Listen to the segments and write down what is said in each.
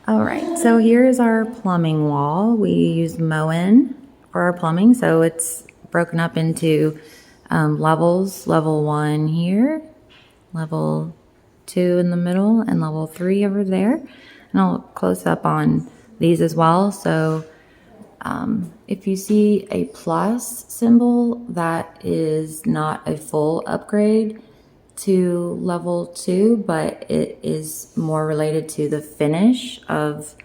All right, so here is our plumbing wall. We use Moen for our plumbing, so it's broken up into levels. Level 1 here, level 2 in the middle, and level 3 over there. And I'll close up on these as well. So if you see a plus symbol, that is not a full upgrade to level 2, but it is more related to the finish of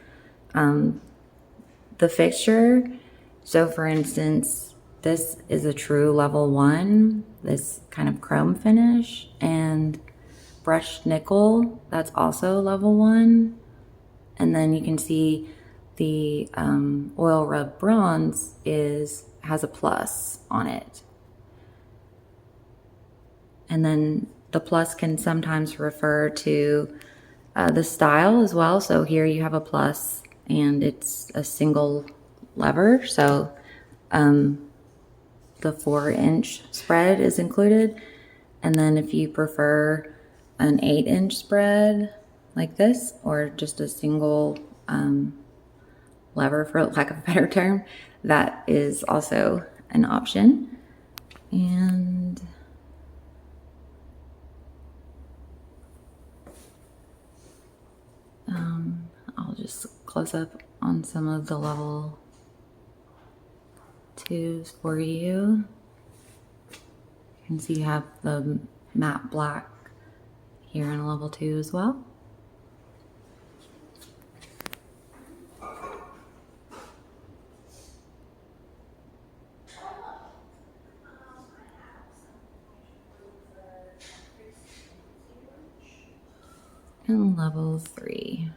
the fixture. So for instance, this is a true level 1, this kind of chrome finish, and brushed nickel, that's also level 1. And then you can see the oil rub bronze has a plus on it. And then the plus can sometimes refer to the style as well. So here you have a plus and it's a single lever. So the 4-inch spread is included. And then if you prefer an 8-inch spread like this, or just a single lever, for lack of a better term, that is also an option. And I'll just close up on some of the level 2s for you. You can see you have the matte black here in a level 2 as well. And level 3.